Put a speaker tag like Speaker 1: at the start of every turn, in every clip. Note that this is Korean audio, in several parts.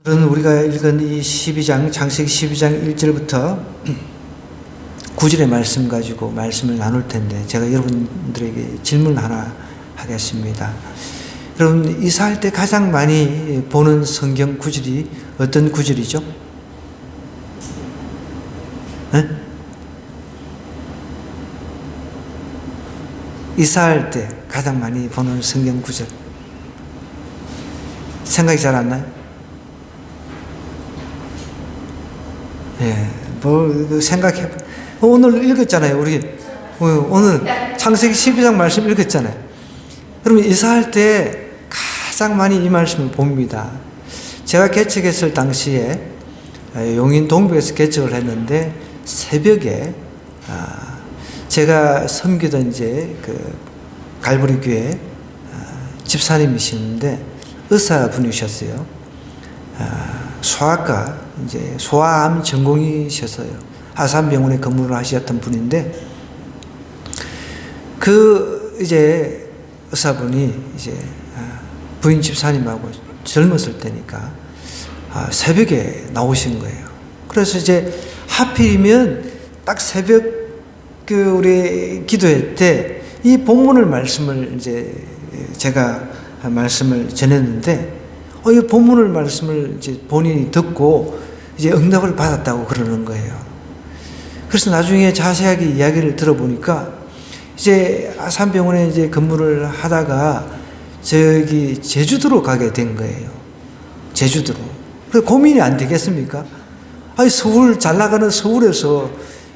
Speaker 1: 우리가 읽은 이 12장, 창세기 12장 1절부터 9절의 말씀 가지고 말씀을 나눌 텐데, 제가 여러분들에게 질문 하나 하겠습니다. 여러분, 이사할 때 가장 많이 보는 성경 구절이 어떤 구절이죠? 네? 이사할 때 가장 많이 보는 성경 구절. 생각이 잘 안 나요? 예, 뭐, 생각해. 오늘 읽었잖아요, 우리. 오늘 창세기 12장 말씀 읽었잖아요. 그러면 이사할 때 가장 많이 이 말씀을 봅니다. 제가 개척했을 당시에 용인 동부에서 개척을 했는데, 새벽에, 제가 섬기던 이제 그 갈보리 교회 집사님이시는데, 의사분이셨어요. 소아과, 이제 소아암 전공이셔서요. 하산병원에 근무를 하셨던 분인데, 이제 의사분이 이제 부인 집사님하고 젊었을 때니까 새벽에 나오신 거예요. 그래서 이제 하필이면 딱 새벽 우리 기도회 때 이 본문을 말씀을 이제 제가 말씀을 전했는데, 이 본문을 말씀을 이제 본인이 듣고 이제 응답을 받았다고 그러는 거예요. 그래서 나중에 자세하게 이야기를 들어보니까, 이제 아산병원에 이제 근무를 하다가 저기 제주도로 가게 된 거예요. 제주도로. 그래서 고민이 안 되겠습니까? 아니, 잘 나가는 서울에서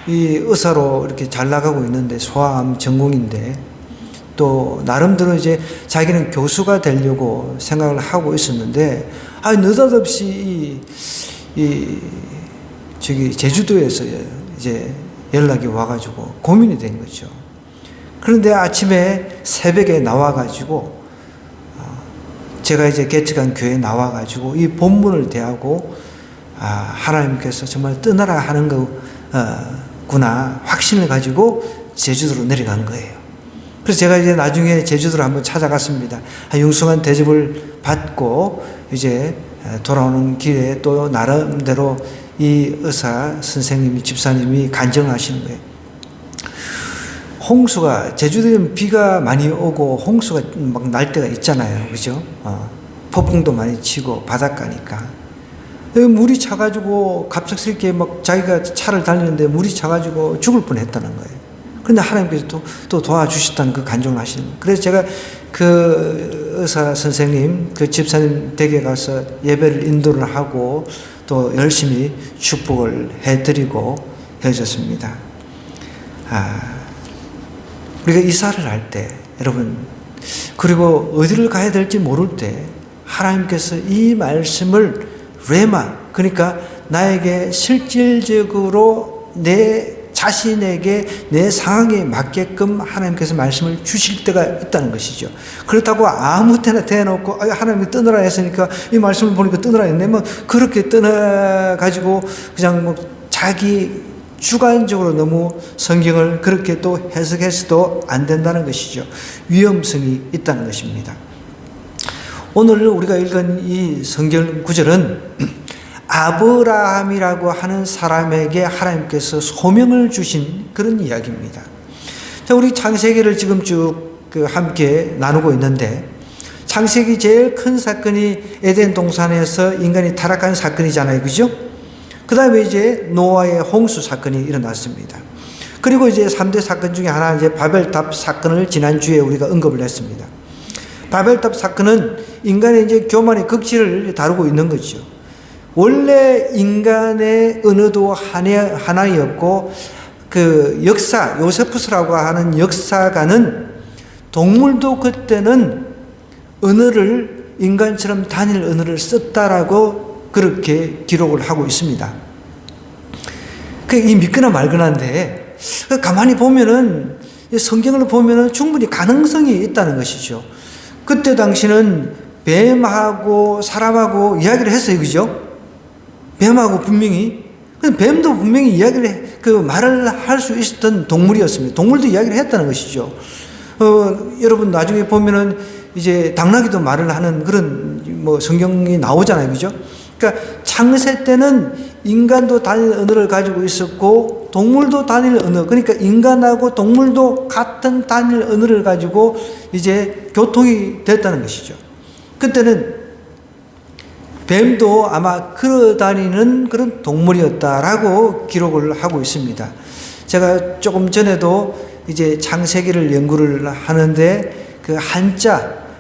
Speaker 1: 이 의사로 이렇게 잘 나가고 있는데, 소아암 전공인데, 또 나름대로 이제 자기는 교수가 되려고 생각을 하고 있었는데, 느닷없이 저기 제주도에서 이제 연락이 와가지고 고민이 된 거죠. 그런데 아침에 새벽에 나와가지고, 제가 이제 개척한 교회에 나와가지고 이 본문을 대하고, 하나님께서 정말 떠나라 하는 거구나 확신을 가지고 제주도로 내려간 거예요. 그래서 제가 이제 나중에 제주도를 한번 찾아갔습니다. 융숭한 대접을 받고 이제 돌아오는 길에 또 나름대로 이 의사 선생님이, 집사님이 간증하시는 거예요. 홍수가, 제주도에는 비가 많이 오고 홍수가 막 날 때가 있잖아요. 그죠? 폭풍도 많이 치고 바닷가니까. 물이 차가지고 갑작스럽게 막 자기가 차를 달리는데 물이 차가지고 죽을 뻔 했다는 거예요. 그런데 하나님께서 또 도와주셨다는 그 간증을 하시는 거예요. 그래서 제가 그 의사 선생님, 그 집사님 댁에 가서 예배를 인도를 하고 또 열심히 축복을 해드리고 헤어졌습니다. 우리가 이사를 할 때, 여러분, 그리고 어디를 가야 될지 모를 때 하나님께서 이 말씀을 레마, 그러니까 나에게 실질적으로 내 자신에게 내 상황에 맞게끔 하나님께서 말씀을 주실 때가 있다는 것이죠. 그렇다고 아무 때나 대놓고 하나님이 떠나라 했으니까 이 말씀을 보니까 떠나라 했네, 뭐 그렇게 떠나가지고 그냥 뭐 자기 주관적으로 너무 성경을 그렇게 또 해석해서도 안 된다는 것이죠. 위험성이 있다는 것입니다. 오늘 우리가 읽은 이 성경 구절은 아브라함이라고 하는 사람에게 하나님께서 소명을 주신 그런 이야기입니다. 자, 우리 창세기를 지금 쭉 함께 나누고 있는데, 창세기 제일 큰 사건이 에덴 동산에서 인간이 타락한 사건이잖아요. 그죠? 그 다음에 이제 노아의 홍수 사건이 일어났습니다. 그리고 이제 3대 사건 중에 하나, 이제 바벨탑 사건을 지난주에 우리가 언급을 했습니다. 바벨탑 사건은 인간의 이제 교만의 극치를 다루고 있는 거죠. 원래 인간의 언어도 하나였고, 그 역사, 요세푸스라고 하는 역사가는 동물도 그때는 언어를 인간처럼 단일 언어를 썼다라고 그렇게 기록을 하고 있습니다. 이 믿거나 말거나인데, 가만히 보면은, 성경을 보면은 충분히 가능성이 있다는 것이죠. 그때 당시는 뱀하고 사람하고 이야기를 했어요. 그죠? 뱀하고 분명히, 뱀도 분명히 말을 할 수 있었던 동물이었습니다. 동물도 이야기를 했다는 것이죠. 여러분 나중에 보면은 이제 당나귀도 말을 하는 그런 뭐 성경이 나오잖아요. 그죠? 그러니까 창세 때는 인간도 단일 언어를 가지고 있었고 동물도 단일 언어, 그러니까 인간하고 동물도 같은 단일 언어를 가지고 이제 교통이 됐다는 것이죠. 그때는 뱀도 아마 걸어다니는 그런 동물이었다라고 기록을 하고 있습니다. 제가 조금 전에도 이제 창세기를 연구를 하는데 그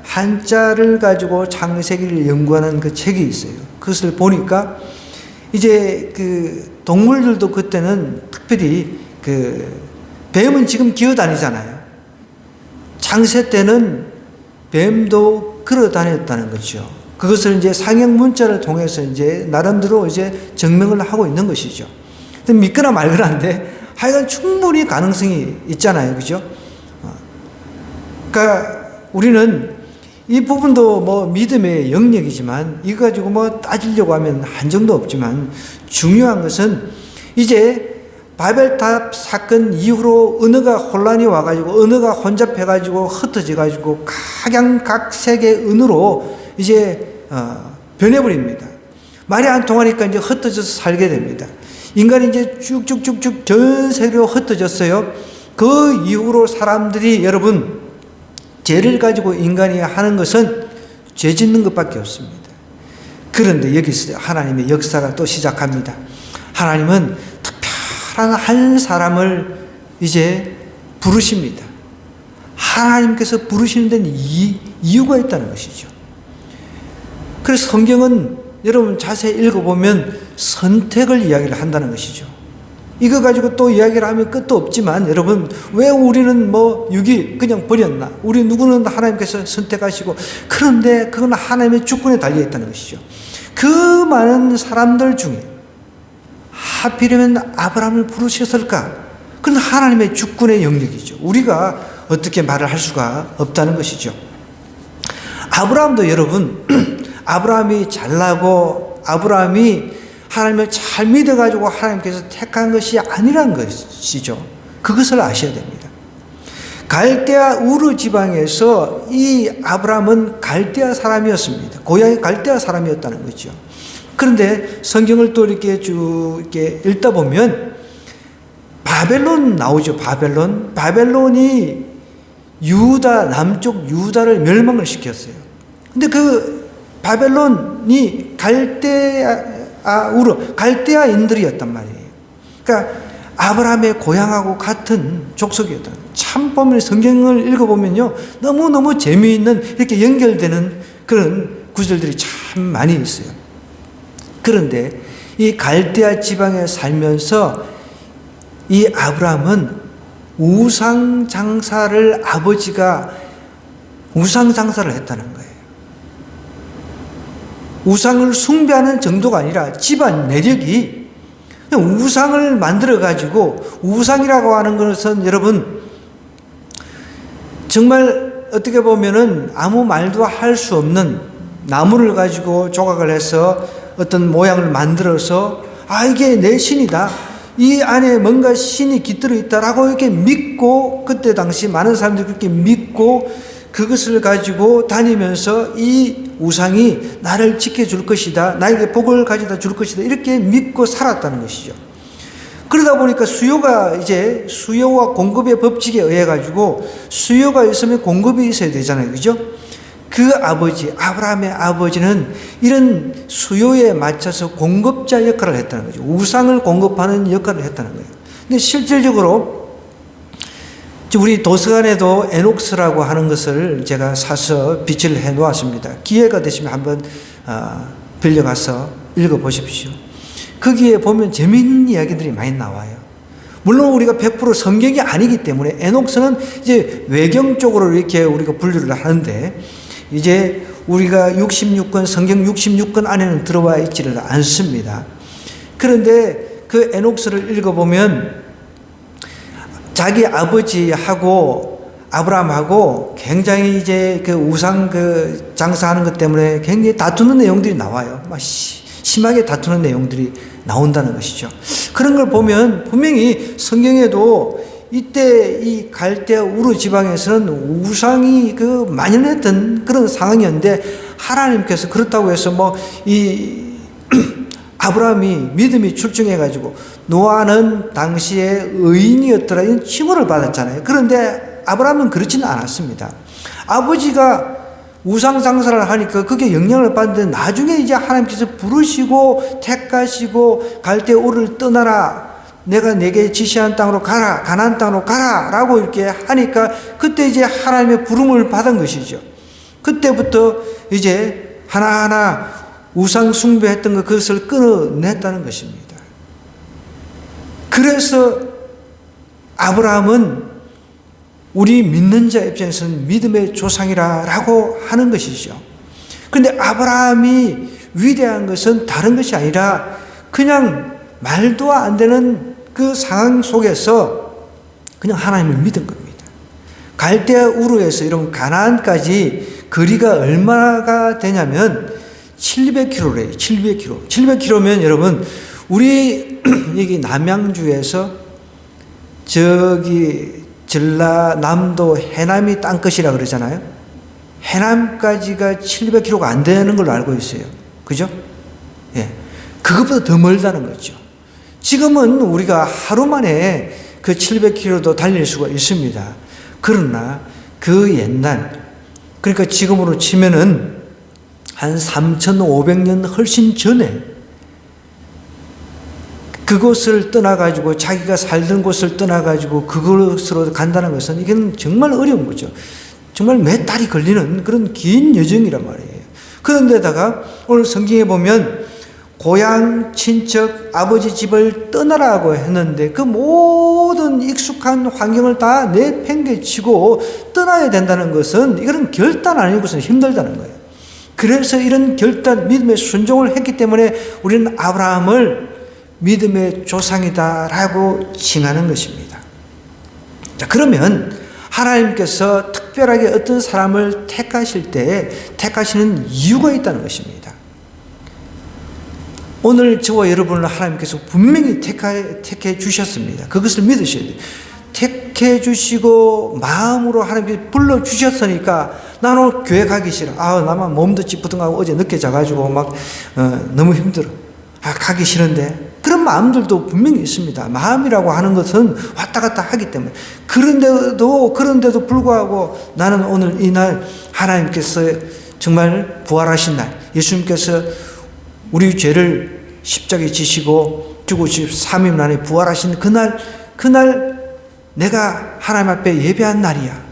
Speaker 1: 한자를 가지고 창세기를 연구하는 그 책이 있어요. 그것을 보니까 이제 그 동물들도 그때는 특별히 그 뱀은 지금 기어 다니잖아요. 창세 때는 뱀도 걸어 다녔다는 거죠. 그것을 이제 상형 문자를 통해서 이제 나름대로 이제 증명을 하고 있는 것이죠. 믿거나 말거나인데 하여간 충분히 가능성이 있잖아요. 그죠? 그러니까 우리는 이 부분도 뭐 믿음의 영역이지만 이거 가지고 뭐 따지려고 하면 한정도 없지만 중요한 것은 이제 바벨탑 사건 이후로 언어가 혼란이 와가지고 언어가 혼잡해가지고 흩어져가지고 각양각색의 언어로 이제 변해버립니다. 말이 안 통하니까 이제 흩어져서 살게 됩니다. 인간이 이제 쭉쭉쭉쭉 전 세계로 흩어졌어요. 그 이후로 사람들이 여러분 죄를 가지고 인간이 하는 것은 죄 짓는 것밖에 없습니다. 그런데 여기서 하나님의 역사가 또 시작합니다. 하나님은 특별한 한 사람을 이제 부르십니다. 하나님께서 부르시는 데는 이유가 있다는 것이죠. 그래서 성경은 여러분 자세히 읽어보면 선택을 이야기를 한다는 것이죠. 이거 가지고 또 이야기를 하면 끝도 없지만 여러분 왜 우리는 뭐 육이 그냥 버렸나? 우리 누구는 하나님께서 선택하시고 그런데 그건 하나님의 주권에 달려있다는 것이죠. 그 많은 사람들 중에 하필이면 아브라함을 부르셨을까? 그건 하나님의 주권의 영역이죠. 우리가 어떻게 말을 할 수가 없다는 것이죠. 아브라함도 여러분 아브라함이 잘나고 아브라함이 하나님을 잘 믿어가지고 하나님께서 택한 것이 아니란 것이죠. 그것을 아셔야 됩니다. 갈대아 우르 지방에서 이 아브라함은 갈대아 사람이었습니다. 고향이 갈대아 사람이었다는 거죠. 그런데 성경을 또 이렇게 쭉 이렇게 읽다 보면 바벨론 나오죠. 바벨론이 유다, 남쪽 유다를 멸망을 시켰어요. 근데 그 바벨론이 갈대아인들이었단 말이에요. 그러니까 아브라함의 고향하고 같은 족속이었다. 참 보면 성경을 읽어보면요. 너무너무 재미있는 이렇게 연결되는 그런 구절들이 참 많이 있어요. 그런데 이 갈대아 지방에 살면서 이 아브라함은 아버지가 우상 장사를 했다는 거예요. 우상을 숭배하는 정도가 아니라 집안 내력이 우상을 만들어가지고 우상이라고 하는 것은 여러분 정말 어떻게 보면은 아무 말도 할 수 없는 나무를 가지고 조각을 해서 어떤 모양을 만들어서 이게 내 신이다. 이 안에 뭔가 신이 깃들어 있다라고 이렇게 믿고 그때 당시 많은 사람들이 그렇게 믿고 그것을 가지고 다니면서 이 우상이 나를 지켜줄 것이다. 나에게 복을 가져다 줄 것이다. 이렇게 믿고 살았다는 것이죠. 그러다 보니까 수요와 공급의 법칙에 의해 가지고 수요가 있으면 공급이 있어야 되잖아요. 그죠? 그 아브라함의 아버지는 이런 수요에 맞춰서 공급자 역할을 했다는 거죠. 우상을 공급하는 역할을 했다는 거예요. 근데 실질적으로 우리 도서관에도 에녹스라고 하는 것을 제가 사서 비치를 해 놓았습니다. 기회가 되시면 한번 빌려가서 읽어보십시오. 거기에 보면 재미있는 이야기들이 많이 나와요. 물론 우리가 100% 성경이 아니기 때문에 에녹스는 이제 외경 쪽으로 이렇게 우리가 분류를 하는데 이제 우리가 66권, 성경 66권 안에는 들어와 있지를 않습니다. 그런데 그 에녹스를 읽어보면 자기 아버지하고 아브라함하고 굉장히 이제 그 우상 장사하는 것 때문에 굉장히 다투는 내용들이 나와요. 막 심하게 다투는 내용들이 나온다는 것이죠. 그런 걸 보면 분명히 성경에도 이때 이 갈대아 우르 지방에서는 우상이 만연했던 그런 상황이었는데 하나님께서 그렇다고 해서 아브라함이 믿음이 출중해가지고 노아는 당시에 의인이었더라 이런 칭호를 받았잖아요. 그런데 아브라함은 그렇지는 않았습니다. 아버지가 우상상사를 하니까 그게 영향을 받는데 나중에 이제 하나님께서 부르시고 택하시고 갈대 우르를 떠나라, 내가 내게 지시한 땅으로 가라, 가나안 땅으로 가라 라고 이렇게 하니까 그때 이제 하나님의 부름을 받은 것이죠. 그때부터 이제 하나하나 우상 숭배했던 그것을 끊어냈다는 것입니다. 그래서 아브라함은 우리 믿는 자 입장에서는 믿음의 조상이라고 하는 것이죠. 그런데 아브라함이 위대한 것은 다른 것이 아니라 그냥 말도 안 되는 그 상황 속에서 그냥 하나님을 믿은 겁니다. 갈대아 우르에서 이런 가나안까지 거리가 얼마가 되냐면 700km래요. 700km. 700km면 여러분 우리 여기 남양주에서 저기 전라남도 해남이 땅끝이라 그러잖아요. 해남까지가 700km가 안 되는 걸로 알고 있어요. 그죠? 예. 그것보다 더 멀다는 거죠. 지금은 우리가 하루 만에 그 700km도 달릴 수가 있습니다. 그러나 그 옛날, 그러니까 지금으로 치면은 한 3,500년 훨씬 전에 그곳을 떠나가지고 자기가 살던 곳을 떠나가지고 그곳으로 간다는 것은 이건 정말 어려운 거죠. 정말 몇 달이 걸리는 그런 긴 여정이란 말이에요. 그런데다가 오늘 성경에 보면 고향, 친척, 아버지 집을 떠나라고 했는데 그 모든 익숙한 환경을 다 내팽개치고 떠나야 된다는 것은 이건 결단 아니고서는 힘들다는 거예요. 그래서 이런 결단, 믿음의 순종을 했기 때문에 우리는 아브라함을 믿음의 조상이다라고 칭하는 것입니다. 자, 그러면 하나님께서 특별하게 어떤 사람을 택하실 때 택하시는 이유가 있다는 것입니다. 오늘 저와 여러분을 하나님께서 분명히 택해 주셨습니다. 그것을 믿으셔야 돼요. 택해 주시고 마음으로 하나님께서 불러주셨으니까 나는 교회 가기 싫어. 나만 몸도 찌뿌둥하고 어제 늦게 자가지고 막 너무 힘들어. 가기 싫은데. 그런 마음들도 분명히 있습니다. 마음이라고 하는 것은 왔다 갔다 하기 때문에. 그런데도 불구하고 나는 오늘 이날 하나님께서 정말 부활하신 날, 예수님께서 우리 죄를 십자가에 지시고 죽으시고 3일 만에 부활하신 그날 내가 하나님 앞에 예배한 날이야.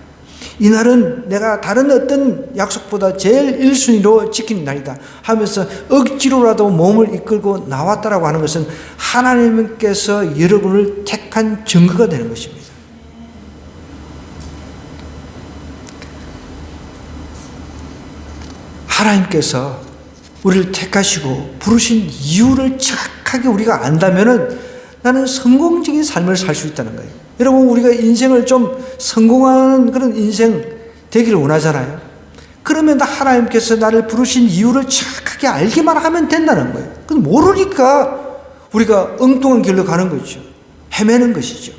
Speaker 1: 이 날은 내가 다른 어떤 약속보다 제일 1순위로 지킨 날이다 하면서 억지로라도 몸을 이끌고 나왔다라고 하는 것은 하나님께서 여러분을 택한 증거가 되는 것입니다. 하나님께서 우리를 택하시고 부르신 이유를 정확하게 우리가 안다면은 나는 성공적인 삶을 살 수 있다는 거예요. 여러분, 우리가 인생을 좀 성공하는 그런 인생 되기를 원하잖아요. 그러면 하나님께서 나를 부르신 이유를 정확하게 알기만 하면 된다는 거예요. 그건 모르니까 우리가 엉뚱한 길로 가는 거죠. 헤매는 것이죠.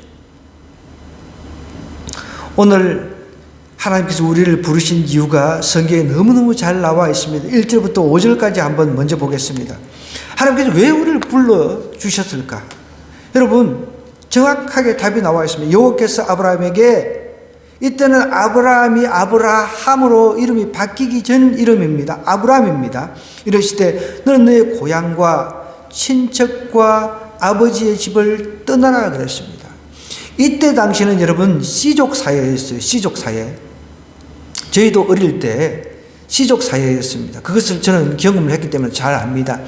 Speaker 1: 오늘 하나님께서 우리를 부르신 이유가 성경에 너무너무 잘 나와 있습니다. 1절부터 5절까지 한번 먼저 보겠습니다. 하나님께서 왜 우리를 불러주셨을까? 여러분, 정확하게 답이 나와 있습니다. 여호와께서 아브라함에게, 이때는 아브라함이 아브라함으로 이름이 바뀌기 전 이름입니다. 아브라함입니다. 이러시되 너는 너의 고향과 친척과 아버지의 집을 떠나라 그랬습니다. 이때 당시는 여러분 씨족 사회였어요. 씨족 사회. 저희도 어릴 때 씨족 사회였습니다. 그것을 저는 경험을 했기 때문에 잘 압니다.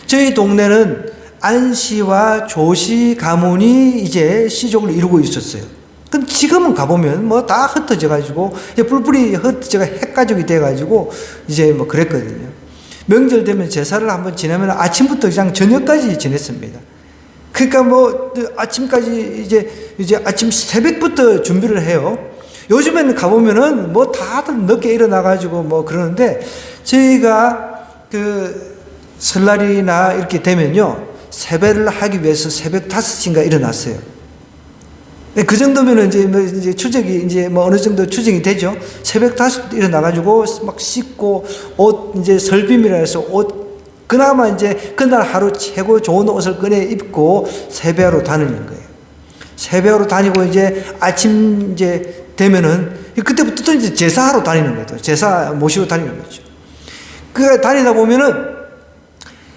Speaker 1: 저희 동네는 안씨와 조씨 가문이 이제 씨족을 이루고 있었어요. 근데 지금은 가보면 뭐 다 흩어져 가지고 뿔뿔이 흩어져가 핵가족이 돼 가지고 이제 뭐 그랬거든요. 명절 되면 제사를 한번 지내면 아침부터 그냥 저녁까지 지냈습니다. 그러니까 뭐 아침까지 이제 아침 새벽부터 준비를 해요. 요즘에는 가보면은 뭐 다들 늦게 일어나 가지고 뭐 그러는데 저희가 그 설날이나 이렇게 되면요, 세배를 하기 위해서 새벽 5시인가 일어났어요. 그 정도면은 이제 추적이 이제 뭐 어느 정도 추정이 되죠. 새벽 5시부터 일어나가지고 막 씻고 옷 이제 설빔이라 해서 옷 그나마 이제 그날 하루 최고 좋은 옷을 꺼내 입고 세배하러 다니는 거예요. 세배하러 다니고 이제 아침 이제 되면은 그때부터 또 이제 제사하러 다니는 거예요. 제사 모시러 다니는 거죠. 그 다니다 보면은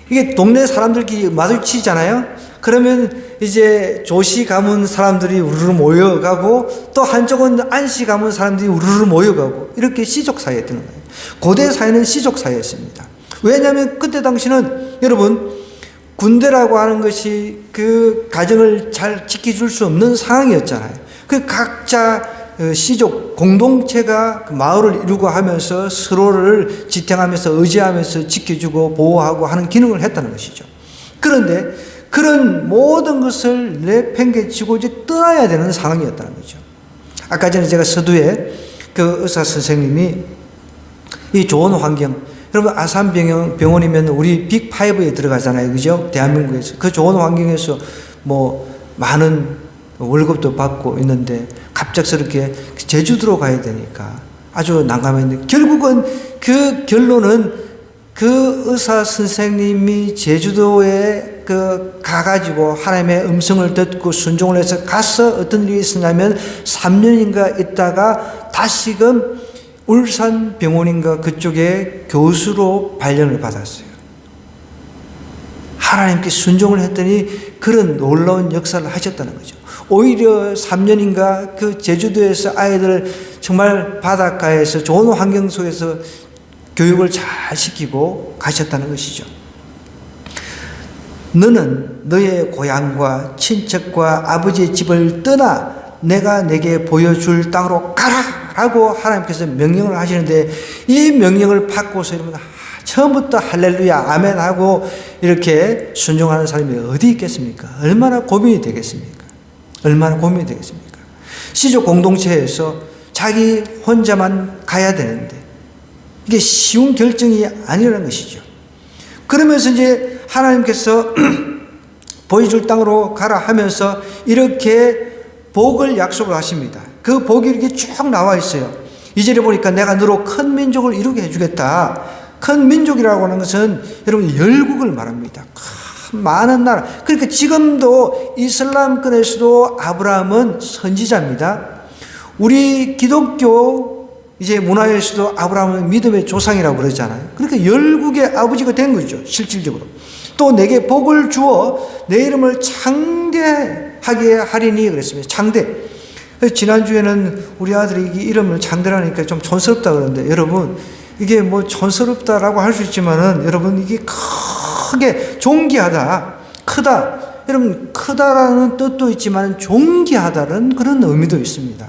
Speaker 1: 이게 동네 사람들끼리 마주치잖아요. 그러면 이제 조시 가문 사람들이 우르르 모여가고 또 한쪽은 안시 가문 사람들이 우르르 모여가고 이렇게 시족 사회였던 거예요. 고대 사회는 시족 사회였습니다. 왜냐하면 그때 당시는 여러분 군대라고 하는 것이 그 가정을 잘 지켜줄 수 없는 상황이었잖아요. 그 각자 시족 공동체가 그 마을을 이루고 하면서 서로를 지탱하면서 의지하면서 지켜주고 보호하고 하는 기능을 했다는 것이죠. 그런데 그런 모든 것을 내팽개치고 이제 떠나야 되는 상황이었다는 거죠. 아까 전에 제가 서두에 그 의사 선생님이 이 좋은 환경, 여러분 아산병원이면 우리 빅5에 들어가잖아요. 그죠? 대한민국에서. 그 좋은 환경에서 뭐 많은 월급도 받고 있는데 갑작스럽게 제주도로 가야 되니까 아주 난감했는데 결국은 그 결론은 그 의사 선생님이 제주도에 가가지고 하나님의 음성을 듣고 순종을 해서 가서 어떤 일이 있었냐면 3년인가 있다가 다시금 울산병원인가 그쪽에 교수로 발령을 받았어요. 하나님께 순종을 했더니 그런 놀라운 역사를 하셨다는 거죠. 오히려 3년인가 그 제주도에서 아이들을 정말 바닷가에서 좋은 환경 속에서 교육을 잘 시키고 가셨다는 것이죠. 너는 너의 고향과 친척과 아버지의 집을 떠나 내가 내게 보여줄 땅으로 가라! 라고 하나님께서 명령을 하시는데 이 명령을 받고서 이러면 처음부터 할렐루야 아멘 하고 이렇게 순종하는 사람이 어디 있겠습니까? 얼마나 고민이 되겠습니까? 얼마나 고민이 되겠습니까? 시족 공동체에서 자기 혼자만 가야 되는데 이게 쉬운 결정이 아니라는 것이죠. 그러면서 이제 하나님께서 보여줄 땅으로 가라 하면서 이렇게 복을 약속을 하십니다. 그 복이 이렇게 쭉 나와 있어요. 2절에 보니까 내가 너로 큰 민족을 이루게 해주겠다. 큰 민족이라고 하는 것은 여러분 열국을 말합니다. 큰 많은 나라. 그러니까 지금도 이슬람권에서도 아브라함은 선지자입니다. 우리 기독교 이제 문화에서도 아브라함은 믿음의 조상이라고 그러잖아요. 그러니까 열국의 아버지가 된 거죠. 실질적으로. 또 내게 복을 주어 내 이름을 창대하게 하리니 그랬습니다. 창대. 지난주에는 우리 아들이 이 이름을 창대라니까 좀 촌스럽다 그러는데 여러분 이게 뭐 촌스럽다라고 할 수 있지만은 여러분 이게 크게 존귀하다, 크다. 여러분 크다라는 뜻도 있지만 존귀하다는 그런 의미도 있습니다.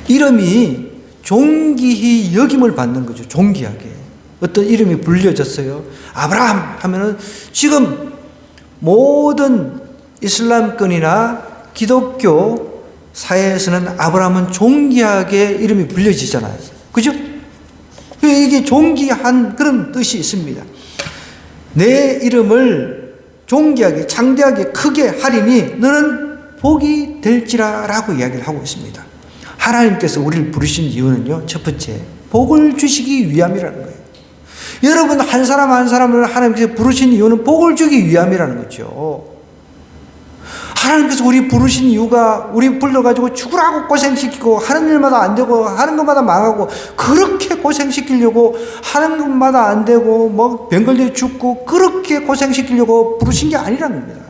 Speaker 1: 이름이 존귀히 여김을 받는 거죠. 존귀하게. 어떤 이름이 불려졌어요. 아브라함 하면은 지금 모든 이슬람권이나 기독교 사회에서는 아브라함은 존귀하게 이름이 불려지잖아요. 그죠? 이게 존귀한 그런 뜻이 있습니다. 내 이름을 존귀하게, 장대하게, 크게 하리니 너는 복이 될지라 라고 이야기를 하고 있습니다. 하나님께서 우리를 부르신 이유는요, 첫 번째, 복을 주시기 위함이라는 거예요. 여러분, 한 사람 한 사람을 하나님께서 부르신 이유는 복을 주기 위함이라는 거죠. 하나님께서 우리 부르신 이유가 우리 불러가지고 죽으라고 고생시키고 하는 일마다 안 되고 하는 것마다 망하고 그렇게 고생시키려고 하는 것마다 안 되고 뭐 병 걸려 죽고 그렇게 고생시키려고 부르신 게 아니라는 겁니다.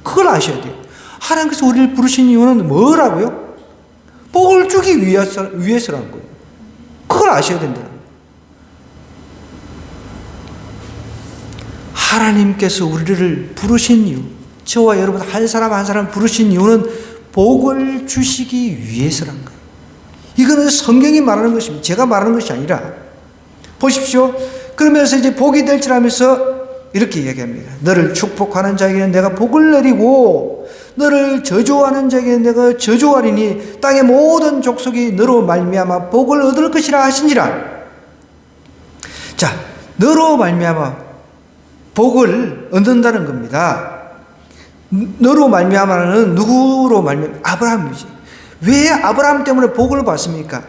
Speaker 1: 그걸 아셔야 돼요. 하나님께서 우리를 부르신 이유는 뭐라고요? 복을 주기 위해서라는 거예요. 그걸 아셔야 된다는 거예요. 하나님께서 우리를 부르신 이유, 저와 여러분 한 사람 한 사람 부르신 이유는 복을 주시기 위해서란 거예요. 이거는 성경이 말하는 것입니다. 제가 말하는 것이 아니라 보십시오. 그러면서 이제 복이 될지라면서 이렇게 얘기합니다. 너를 축복하는 자에게는 내가 복을 내리고 너를 저주하는 자에게는 내가 저주하리니 땅의 모든 족속이 너로 말미암아 복을 얻을 것이라 하시니라. 자, 너로 말미암아 복을 얻는다는 겁니다. 너로 말미암아는 누구로 말미암아? 아브라함이지. 왜 아브라함 때문에 복을 받습니까?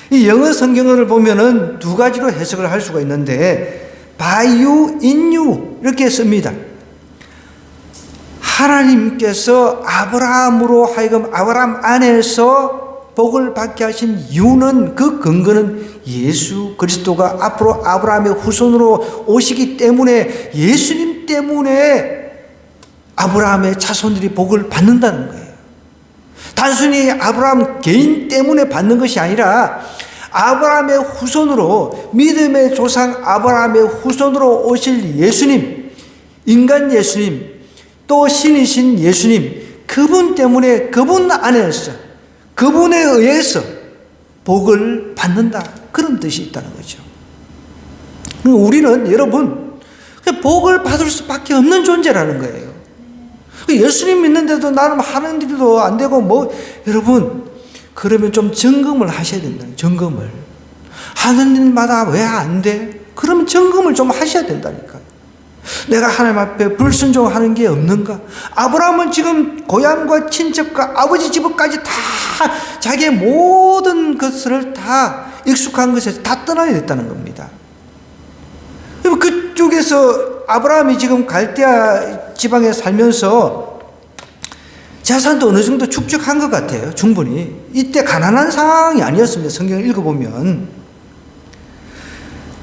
Speaker 1: 이 영어 성경을 보면은 두 가지로 해석을 할 수가 있는데 by you, in you 이렇게 씁니다. 하나님께서 아브라함으로 하여금 아브라함 안에서 복을 받게 하신 이유는, 그 근거는 예수 그리스도가 앞으로 아브라함의 후손으로 오시기 때문에, 예수님 때문에 아브라함의 자손들이 복을 받는다는 거예요. 단순히 아브라함 개인 때문에 받는 것이 아니라 아브라함의 후손으로, 믿음의 조상 아브라함의 후손으로 오실 예수님, 인간 예수님, 또 신이신 예수님, 그분 때문에, 그분 안에서, 그분에 의해서 복을 받는다, 그런 뜻이 있다는 거죠. 우리는 여러분 복을 받을 수밖에 없는 존재라는 거예요. 예수님 믿는데도 나는 하는 일도 안 되고 여러분, 그러면 좀 점검을 하셔야 된다. 점검을. 하는 일마다 왜 안 돼? 그러면 점검을 좀 하셔야 된다니까요. 내가 하나님 앞에 불순종하는 게 없는가? 아브라함은 지금 고향과 친척과 아버지 집까지 다 자기의 모든 것을 다 익숙한 것에서 다 떠나야 됐다는 겁니다. 그쪽에서 아브라함이 지금 갈대아 지방에 살면서 자산도 어느 정도 축적한 것 같아요. 충분히. 이때 가난한 상황이 아니었습니다. 성경을 읽어보면.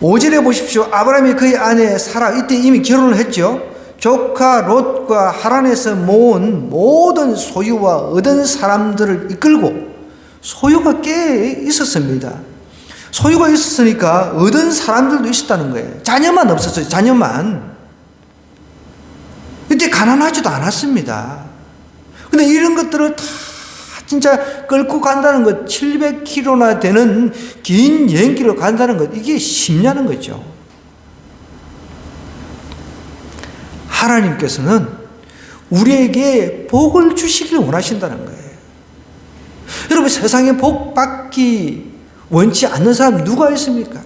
Speaker 1: 5절에 보십시오. 아브라함이 그의 아내 사라, 이때 이미 결혼을 했죠. 조카 롯과 하란에서 모은 모든 소유와 얻은 사람들을 이끌고, 소유가 꽤 있었습니다. 소유가 있었으니까 얻은 사람들도 있었다는 거예요. 자녀만 없었어요. 자녀만. 이때 가난하지도 않았습니다. 근데 이런 것들을 다 진짜 끌고 간다는 것, 700km나 되는 긴 여행길을 간다는 것, 이게 쉽냐는 거죠. 하나님께서는 우리에게 복을 주시기를 원하신다는 거예요. 여러분, 세상에 복 받기 원치 않는 사람 누가 있습니까?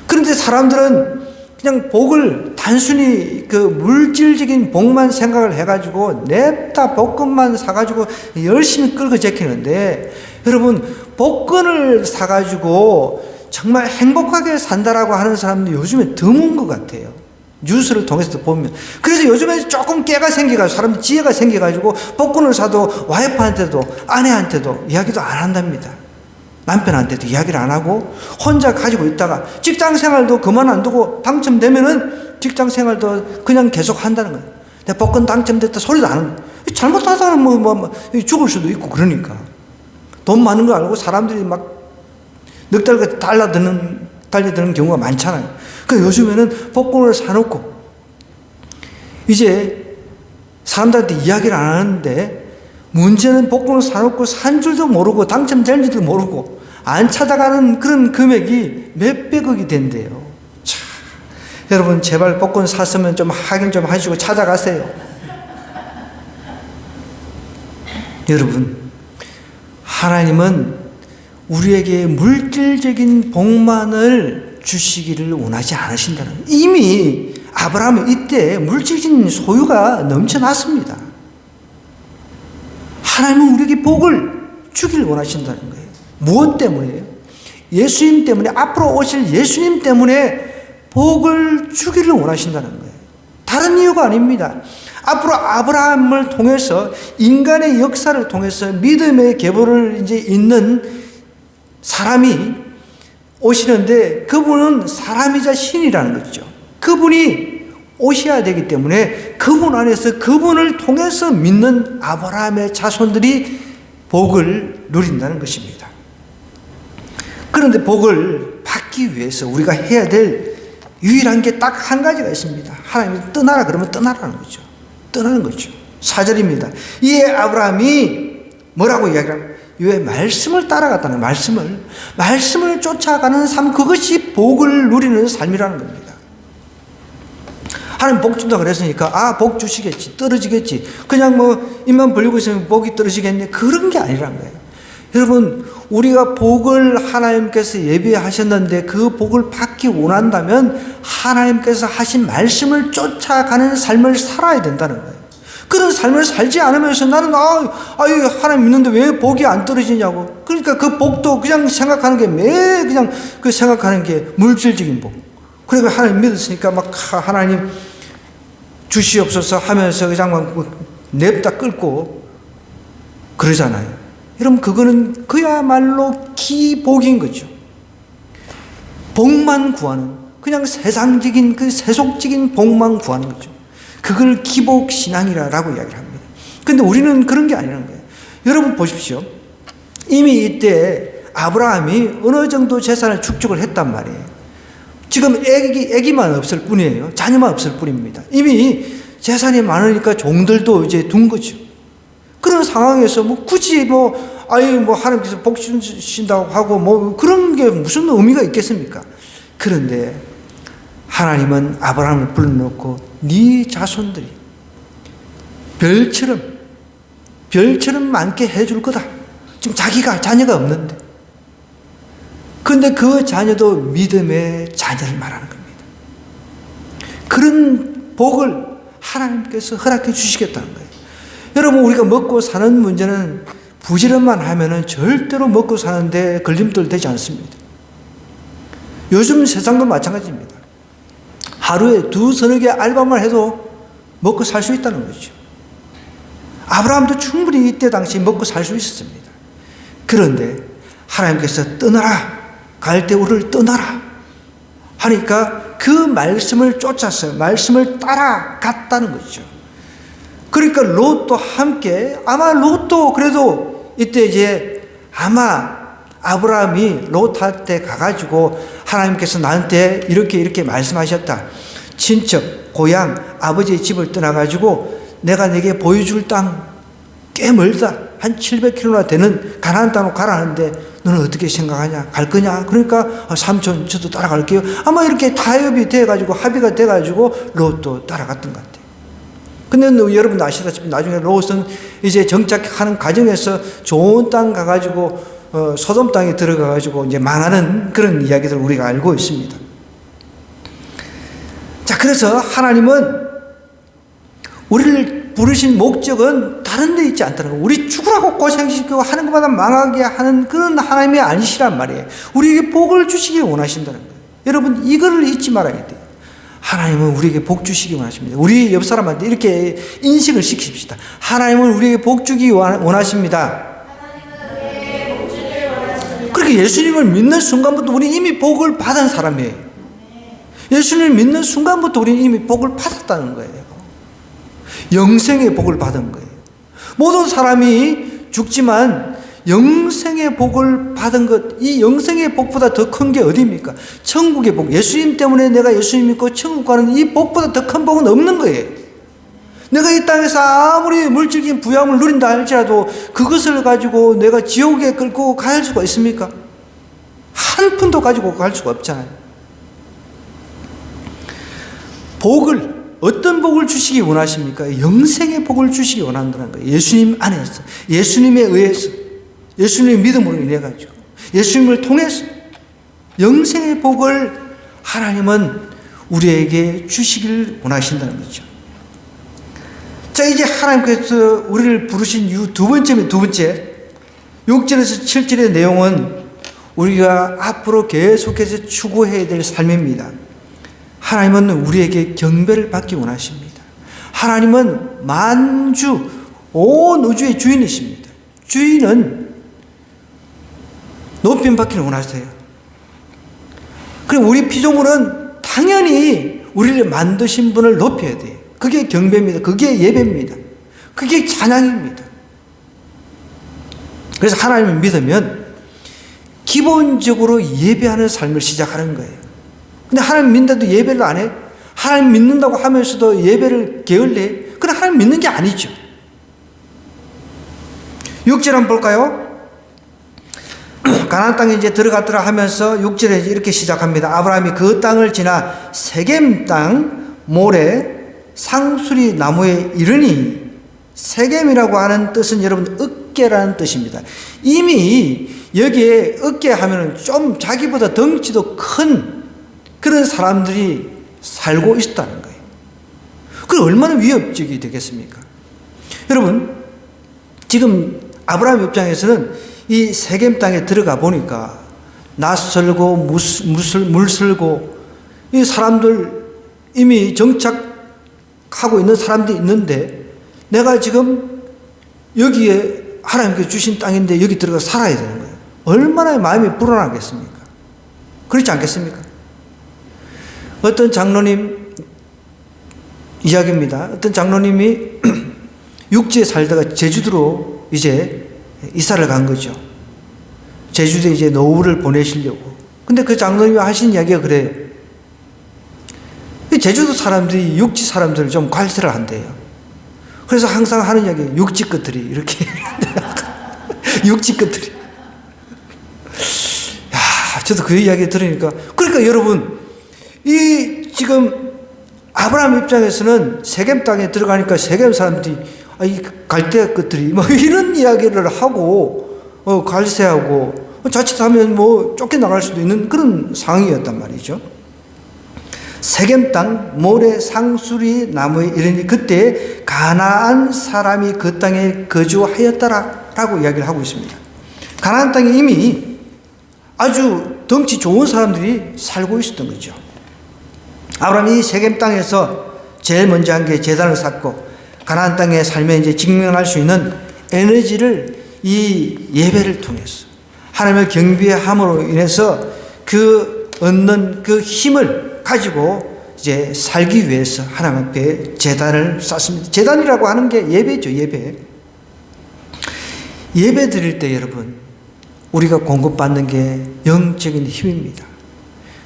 Speaker 1: 그런데 사람들은 그냥 복을 단순히 그 물질적인 복만 생각을 해가지고 냅다 복권만 사가지고 열심히 끌고 제키는데, 여러분, 복권을 사가지고 정말 행복하게 산다라고 하는 사람도 요즘에 드문 것 같아요. 뉴스를 통해서도 보면. 그래서 요즘에 조금 깨가 생겨가지고, 사람들 지혜가 생겨가지고 복권을 사도 와이프한테도 아내한테도 이야기도 안 한답니다. 남편한테도 이야기를 안 하고 혼자 가지고 있다가 직장 생활도 그만 안 두고 당첨되면은 직장 생활도 그냥 계속 한다는 거예요. 내가 복권 당첨됐다 소리도 안 하는 거예요. 잘못하다는 죽을 수도 있고, 그러니까. 돈 많은 거 알고 사람들이 막 넉 달까지 달려드는 경우가 많잖아요. 그러니까 요즘에는 복권을 사놓고 이제 사람들한테 이야기를 안 하는데, 문제는 복권을 사놓고 산 줄도 모르고 당첨될지도 모르고 안 찾아가는 그런 금액이 몇백억이 된대요. 참, 여러분 제발 복권 샀으면 좀 확인 좀 하시고 찾아가세요. 여러분, 하나님은 우리에게 물질적인 복만을 주시기를 원하지 않으신다는 거예요. 이미 아브라함은 이때 물질적인 소유가 넘쳐났습니다. 하나님은 우리에게 복을 주기를 원하신다는 거예요. 무엇 때문에요? 예수님 때문에, 앞으로 오실 예수님 때문에 복을 주기를 원하신다는 거예요. 다른 이유가 아닙니다. 앞으로 아브라함을 통해서, 인간의 역사를 통해서 믿음의 계보를 이제 잇는 사람이 오시는데, 그분은 사람이자 신이라는 거죠. 그분이 오셔야 되기 때문에 그분 안에서, 그분을 통해서 믿는 아브라함의 자손들이 복을 누린다는 것입니다. 그런데 복을 받기 위해서 우리가 해야 될 유일한 게 딱 한 가지가 있습니다. 하나님이 떠나라 그러면 떠나라는 거죠. 떠나는 거죠. 4절입니다. 이에 아브라함이 뭐라고 이야기하면, 왜 말씀을 따라갔다는, 말씀을 쫓아가는 삶, 그것이 복을 누리는 삶이라는 겁니다. 하나님 복 준다 그랬으니까 복 주시겠지, 떨어지겠지, 그냥 입만 벌리고 있으면 복이 떨어지겠네, 그런 게 아니란 거예요. 여러분, 우리가 복을 하나님께서 예비하셨는데 그 복을 받기 원한다면 하나님께서 하신 말씀을 쫓아가는 삶을 살아야 된다는 거예요. 그런 삶을 살지 않으면서 나는 하나님 믿는데 왜 복이 안 떨어지냐고. 그러니까 그 복도 그냥 생각하는 게 그냥 그 생각하는 게 물질적인 복, 그리고 하나님 믿었으니까 막 하나님 주시옵소서 하면서 그냥 냅다 끌고 그러잖아요. 여러분, 그거는 그야말로 기복인 거죠. 복만 구하는, 그냥 세상적인 그 세속적인 복만 구하는 거죠. 그걸 기복신앙이라고 이야기를 합니다. 근데 우리는 그런 게 아니라는 거예요. 여러분 보십시오. 이미 이때 아브라함이 어느 정도 재산을 축적을 했단 말이에요. 지금 애기만 없을 뿐이에요. 자녀만 없을 뿐입니다. 이미 재산이 많으니까 종들도 이제 둔 거죠. 그런 상황에서 굳이 하나님께서 복 주신다고 하고 그런 게 무슨 의미가 있겠습니까? 그런데 하나님은 아브라함을 불러놓고 네 자손들이 별처럼 많게 해줄 거다. 지금 자녀가 없는데. 근데 그 자녀도 믿음의 자녀를 말하는 겁니다. 그런 복을 하나님께서 허락해 주시겠다는 거예요. 여러분, 우리가 먹고 사는 문제는 부지런만 하면은 절대로 먹고 사는데 걸림돌 되지 않습니다. 요즘 세상도 마찬가지입니다. 하루에 서너 개 알바만 해도 먹고 살 수 있다는 거죠. 아브라함도 충분히 이때 당시 먹고 살 수 있었습니다. 그런데 하나님께서 떠나라, 갈대우를 떠나라 하니까 그 말씀을 쫓아서 말씀을 따라갔다는 거죠. 그러니까 롯도 함께, 아마 롯도 그래도 이때 이제 아마 아브라함이 롯한테 가가지고 하나님께서 나한테 이렇게 말씀하셨다. 친척, 고향, 아버지의 집을 떠나가지고 내가 내게 보여줄 땅 꽤 멀다. 한 700km나 되는 가나안 땅으로 가라는데 너는 어떻게 생각하냐? 갈 거냐? 그러니까 삼촌 저도 따라갈게요. 아마 이렇게 타협이 돼가지고 합의가 돼가지고 롯도 따라갔던 것 같아요. 근데 여러분 아시다시피 나중에 롯은 이제 정착하는 과정에서 좋은 땅 가가지고 소돔 땅에 들어가가지고 이제 망하는 그런 이야기들을 우리가 알고 있습니다. 자, 그래서 하나님은 우리를 부르신 목적은 다른 데 있지 않다는 거예요. 우리 죽으라고 고생시키고 하는 것마다 망하게 하는 그런 하나님이 아니시란 말이에요. 우리에게 복을 주시길 원하신다는 거예요. 여러분, 이거를 잊지 말아야 돼요. 하나님은 우리에게 복 주시기 원하십니다. 우리 옆 사람한테 이렇게 인식을 시킵시다. 하나님은 우리에게 복 주기 원하십니다. 그렇게 예수님을 믿는 순간부터 우리 이미 복을 받은 사람이에요. 예수님을 믿는 순간부터 우리는 이미 복을 받았다는 거예요. 영생의 복을 받은 거예요. 모든 사람이 죽지만 영생의 복을 받은 것, 이 영생의 복보다 더 큰 게 어디입니까? 천국의 복. 예수님 때문에 내가 예수님 믿고 천국 가는 이 복보다 더 큰 복은 없는 거예요. 내가 이 땅에서 아무리 물질적인 부양을 누린다 할지라도 그것을 가지고 내가 지옥에 끌고 갈 수가 있습니까? 한 푼도 가지고 갈 수가 없잖아요. 어떤 복을 주시기 원하십니까? 영생의 복을 주시기 원한다는 거예요. 예수님 안에서, 예수님에 의해서, 예수님의 믿음으로 인해가지고, 예수님을 통해서 영생의 복을 하나님은 우리에게 주시길 원하신다는 거죠. 자, 이제 하나님께서 우리를 부르신 이유 두 번째, 6절에서 7절의 내용은 우리가 앞으로 계속해서 추구해야 될 삶입니다. 하나님은 우리에게 경배를 받기 원하십니다. 하나님은 만주, 온 우주의 주인이십니다. 주인은 높임 받기를 원하세요. 그럼 우리 피조물은 당연히 우리를 만드신 분을 높여야 돼요. 그게 경배입니다. 그게 예배입니다. 그게 찬양입니다. 그래서 하나님을 믿으면 기본적으로 예배하는 삶을 시작하는 거예요. 근데 하나님 믿는데도 예배를 안 해? 하나님 믿는다고 하면서도 예배를 게을리해? 그럼 하나님 믿는 게 아니죠. 6절 한번 볼까요? 가나안 땅에 이제 들어갔더라 하면서 6절에 이렇게 시작합니다. 아브라함이 그 땅을 지나 세겜 땅 모래 상수리 나무에 이르니, 세겜이라고 하는 뜻은 여러분 어깨라는 뜻입니다. 이미 여기에 어깨 하면은 좀 자기보다 덩치도 큰 그런 사람들이 살고 있다는 거예요. 그럼 얼마나 위협적이 되겠습니까? 여러분, 지금 아브라함 입장에서는 이 세겜 땅에 들어가 보니까 낯설고 물설고 이 사람들 이미 정착하고 있는 사람들이 있는데 내가 지금 여기에 하나님께서 주신 땅인데 여기 들어가 살아야 되는 거예요. 얼마나 마음이 불안하겠습니까? 그렇지 않겠습니까? 어떤 장로님 이야기입니다. 어떤 장로님이 육지에 살다가 제주도로 이제 이사를 간 거죠. 제주도에 이제 노후를 보내시려고. 근데 그 장로님이 하신 이야기가 그래요. 제주도 사람들이 육지 사람들을 좀 관세를 한대요. 그래서 항상 하는 이야기, 육지 것들이 이렇게. 육지 것들이. 야, 저도 그 이야기 들으니까. 그러니까 여러분, 이 지금 아브라함 입장에서는 세겜 땅에 들어가니까 세겜 사람들이 이 갈대 것들이 뭐 이런 이야기를 하고 갈세하고 자칫하면 뭐 쫓겨나갈 수도 있는 그런 상황이었단 말이죠. 세겜 땅 모래 상수리 나무에 이르니 그때 가나안 사람이 그 땅에 거주하였더라라고 이야기를 하고 있습니다. 가나안 땅에 이미 아주 덩치 좋은 사람들이 살고 있었던 거죠. 아브라함이 세겜 땅에서 제일 먼저 한 게 제단을 쌓고 가나안 땅의 삶에 이제 직면할 수 있는 에너지를 이 예배를 통해서 하나님을 경배함으로 인해서 그 얻는 그 힘을 가지고 이제 살기 위해서 하나님 앞에 제단을 쌓습니다. 제단이라고 하는 게 예배죠, 예배. 예배 드릴 때 여러분, 우리가 공급받는 게 영적인 힘입니다.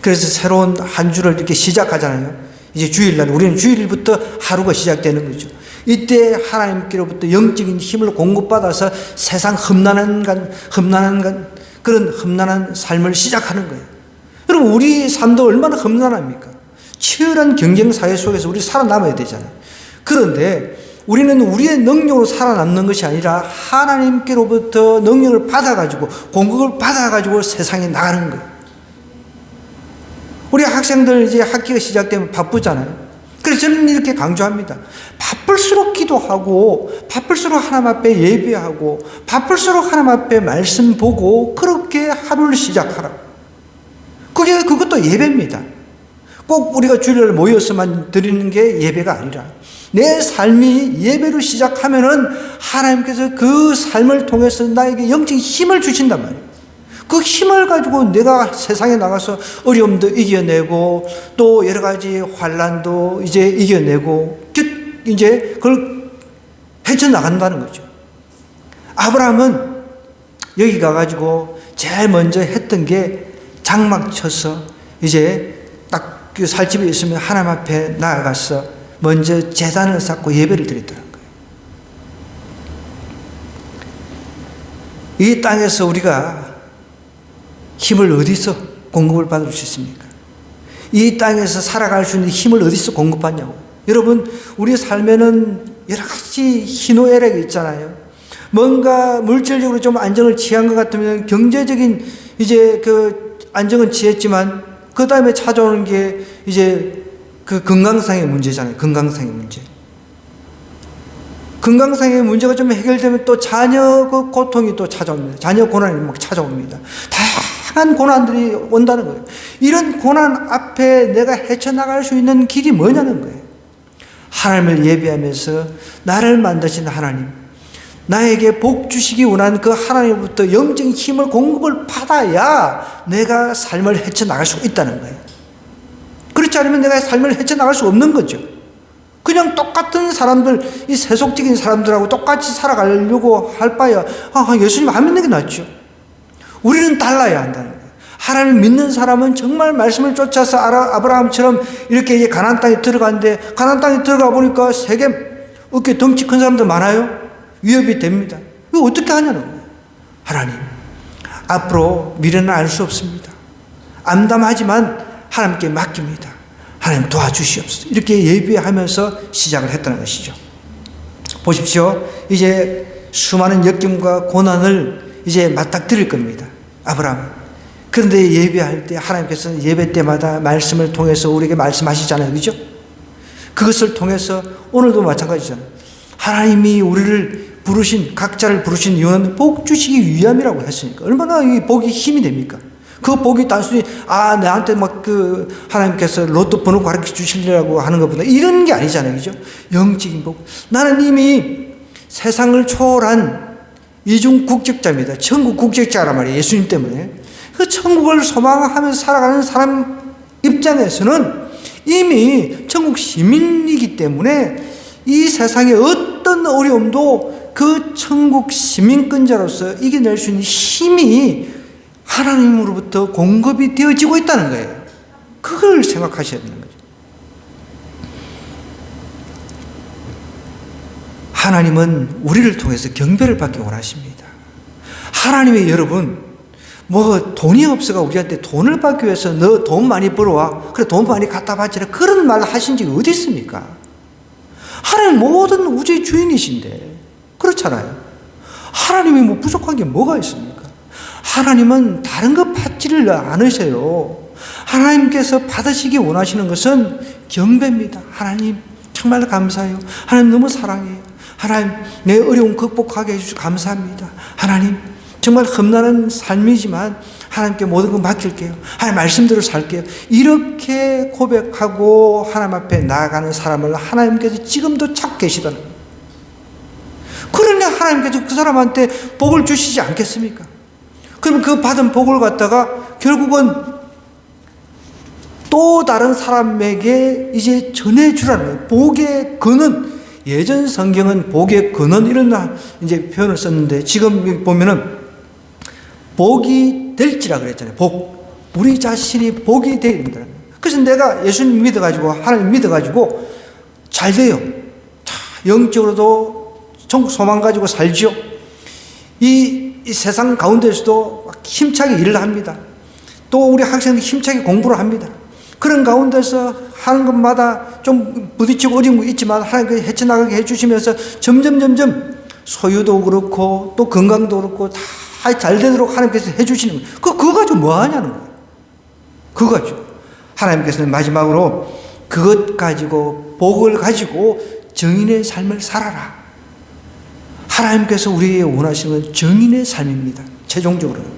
Speaker 1: 그래서 새로운 한 주를 이렇게 시작하잖아요. 이제 주일날, 우리는 주일부터 하루가 시작되는 거죠. 이때 하나님께로부터 영적인 힘을 공급받아서 세상 험난한 그런 험난한 삶을 시작하는 거예요. 여러분, 우리 삶도 얼마나 험난합니까? 치열한 경쟁 사회 속에서 우리 살아남아야 되잖아요. 그런데 우리는 우리의 능력으로 살아남는 것이 아니라 하나님께로부터 능력을 받아가지고 공급을 받아가지고 세상에 나가는 거예요. 우리 학생들 이제 학기가 시작되면 바쁘잖아요. 그래서 저는 이렇게 강조합니다. 바쁠수록 기도하고, 바쁠수록 하나님 앞에 예배하고, 바쁠수록 하나님 앞에 말씀 보고, 그렇게 하루를 시작하라. 그것도 예배입니다. 꼭 우리가 주일날 모여서만 드리는 게 예배가 아니라, 내 삶이 예배로 시작하면은 하나님께서 그 삶을 통해서 나에게 영적인 힘을 주신단 말이에요. 그 힘을 가지고 내가 세상에 나가서 어려움도 이겨내고 또 여러 가지 환난도 이제 이겨내고 이제 그걸 헤쳐나간다는 거죠. 아브라함은 여기 가가지고 제일 먼저 했던 게 장막 쳐서 이제 딱 그 살집에 있으면 하나님 앞에 나아가서 먼저 제단을 쌓고 예배를 드렸다는 거예요. 이 땅에서 우리가 힘을 어디서 공급을 받을 수 있습니까? 이 땅에서 살아갈 수 있는 힘을 어디서 공급받냐고. 여러분, 우리 삶에는 여러 가지 희노애락이 있잖아요. 뭔가 물질적으로 좀 안정을 취한 것 같으면 경제적인 이제 그 안정은 취했지만 그 다음에 찾아오는 게 이제 그 건강상의 문제잖아요. 건강상의 문제. 건강상의 문제가 좀 해결되면 또 자녀 그 고통이 또 찾아옵니다. 자녀 고난이 막 찾아옵니다. 다양한 고난들이 온다는 거예요. 이런 고난 앞에 내가 헤쳐나갈 수 있는 길이 뭐냐는 거예요. 하나님을 예배하면서 나를 만드신 하나님, 나에게 복 주시기 원하는 그 하나님으로부터 영적인 힘을 공급을 받아야 내가 삶을 헤쳐나갈 수 있다는 거예요. 그렇지 않으면 내가 삶을 헤쳐나갈 수 없는 거죠. 그냥 똑같은 사람들, 이 세속적인 사람들하고 똑같이 살아가려고 할 바야 예수님 안 믿는 게 낫죠. 우리는 달라야 한다는 거예요. 하나님 믿는 사람은 정말 말씀을 쫓아서 아브라함처럼 이렇게 가나안 땅에 들어가는데, 가나안 땅에 들어가 보니까 세겜 어깨 덩치 큰 사람들 많아요. 위협이 됩니다. 이거 어떻게 하냐는 거예요. 하나님, 앞으로 미래는 알 수 없습니다. 암담하지만 하나님께 맡깁니다. 하나님 도와주시옵소서. 이렇게 예배하면서 시작을 했다는 것이죠. 보십시오. 이제 수많은 역경과 고난을 이제 맞닥뜨릴 겁니다. 아브라함. 그런데 예배할 때 하나님께서 예배 때마다 말씀을 통해서 우리에게 말씀하시잖아요. 그죠? 그것을 통해서 오늘도 마찬가지잖아요. 하나님이 우리를 부르신, 각자를 부르신 이유는 복 주시기 위함이라고 했으니까 얼마나 이 복이 힘이 됩니까? 그 복이 단순히 내한테 막 하나님께서 로또 번호 가르쳐 주시려고 하는 것보다 이런 게 아니잖아요. 그죠? 영적인 복. 나는 이미 세상을 초월한 이중 국적자입니다. 천국 국적자란 말이에요. 예수님 때문에. 그 천국을 소망하면서 살아가는 사람 입장에서는 이미 천국 시민이기 때문에 이 세상의 어떤 어려움도 그 천국 시민권자로서 이겨낼 수 있는 힘이 하나님으로부터 공급이 되어지고 있다는 거예요. 그걸 생각하셔야 되는 거죠. 하나님은 우리를 통해서 경배를 받기 원하십니다. 하나님의 여러분, 돈이 없어가 우리한테 돈을 받기 위해서 너 돈 많이 벌어와. 그래, 돈 많이 갖다 바치라. 그런 말 하신 적이 어디 있습니까? 하나님 모든 우주의 주인이신데. 그렇잖아요. 하나님이 부족한 게 뭐가 있습니까? 하나님은 다른 것 받지를 않으세요. 하나님께서 받으시기 원하시는 것은 경배입니다. 하나님 정말 감사해요. 하나님 너무 사랑해요. 하나님 내 어려움 극복하게 해주셔서 감사합니다. 하나님 정말 험난한 삶이지만 하나님께 모든 걸 맡길게요. 하나님 말씀대로 살게요. 이렇게 고백하고 하나님 앞에 나아가는 사람을 하나님께서 지금도 찾고 계시다는 거예요. 그러냐 하나님께서 그 사람한테 복을 주시지 않겠습니까? 그럼 그 받은 복을 갖다가 결국은 또 다른 사람에게 이제 전해주라는 거예요. 복의 근원. 예전 성경은 복의 근원 이런 이제 표현을 썼는데 지금 여기 보면은 복이 될지라 그랬잖아요. 복. 우리 자신이 복이 되야 된다는 거예요. 그래서 내가 예수님 믿어가지고 하나님 믿어가지고 잘 돼요. 영적으로도 천국 소망 가지고 살죠. 이 세상 가운데서도 힘차게 일을 합니다. 또 우리 학생들 힘차게 공부를 합니다. 그런 가운데서 하는 것마다 좀 부딪히고 어려운 거 있지만 하나님께서 헤쳐나가게 해주시면서 점점 소유도 그렇고 또 건강도 그렇고 다 잘 되도록 하나님께서 해주시는 거예요. 그거 가지고 뭐 하냐는 거예요. 그거 가지고. 하나님께서는 마지막으로 그것 가지고 복을 가지고 정인의 삶을 살아라. 하나님께서 우리에게 원하시는 건 정인의 삶입니다. 최종적으로는.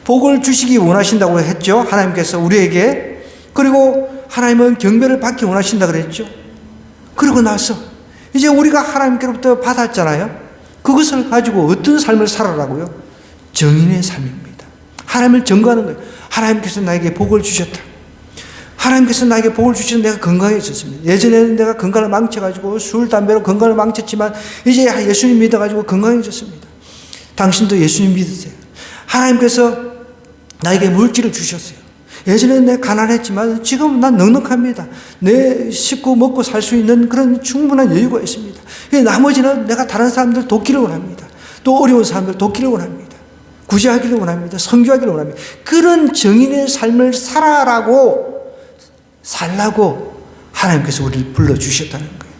Speaker 1: 복을 주시기 원하신다고 했죠. 하나님께서 우리에게. 그리고 하나님은 경배를 받기 원하신다 그랬죠. 그러고 나서 이제 우리가 하나님께로부터 받았잖아요. 그것을 가지고 어떤 삶을 살아라고요? 정인의 삶입니다. 하나님을 증거하는 거예요. 하나님께서 나에게 복을 주셨다. 하나님께서 나에게 복을 주셔서 내가 건강해졌습니다. 예전에는 내가 건강을 망쳐가지고 술, 담배로 건강을 망쳤지만 이제 예수님 믿어가지고 건강해졌습니다. 당신도 예수님 믿으세요. 하나님께서 나에게 물질을 주셨어요. 예전에는 내가 가난했지만 지금은 난 넉넉합니다. 내 식구 먹고 살 수 있는 그런 충분한 여유가 있습니다. 나머지는 내가 다른 사람들 돕기를 원합니다. 또 어려운 사람들 돕기를 원합니다. 구제하기를 원합니다. 선교하기를 원합니다. 그런 정인의 삶을 살아라고 살라고 하나님께서 우리를 불러주셨다는 거예요.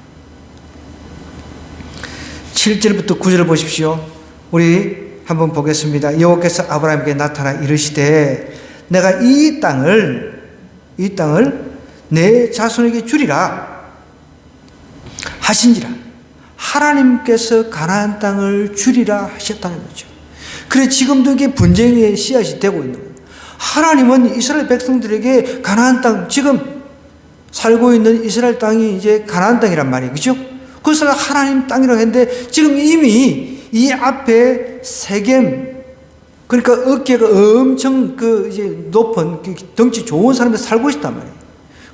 Speaker 1: 7절부터 9절을 보십시오. 우리 한번 보겠습니다. 여호와께서 아브라함에게 나타나 이르시되 내가 이 땅을 내 자손에게 주리라 하신지라. 하나님께서 가나안 땅을 주리라 하셨다는 거죠. 그래 지금도 이게 분쟁의 씨앗이 되고 있는 거예요. 하나님은 이스라엘 백성들에게 가나안 땅, 지금 살고 있는 이스라엘 땅이 이제 가나안 땅이란 말이에요. 그죠? 그것을 하나님 땅이라고 했는데 지금 이미 이 앞에 세겜, 그러니까 어깨가 엄청 이제 높은 덩치 좋은 사람들 살고 있단 말이에요.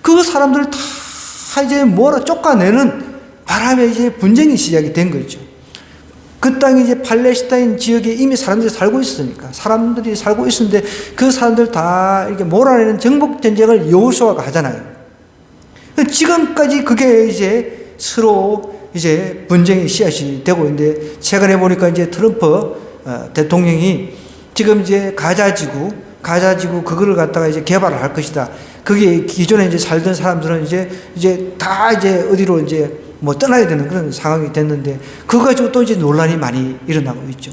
Speaker 1: 그 사람들을 다 이제 쫓아내는 바람에 이제 분쟁이 시작이 된 거죠. 그 땅이 이제 팔레스타인 지역에 이미 사람들이 살고 있으니까 사람들이 살고 있었는데 그 사람들 다 이렇게 몰아내는 정복 전쟁을 여호수아가 하잖아요. 지금까지 그게 이제 서로 이제 분쟁의 씨앗이 되고 있는데 최근에 보니까 이제 트럼프 대통령이 지금 이제 가자지구 그거를 갖다가 이제 개발을 할 것이다. 그게 기존에 이제 살던 사람들은 이제 다 이제 어디로 이제 떠나야 되는 그런 상황이 됐는데 그거 가지고 또 이제 논란이 많이 일어나고 있죠.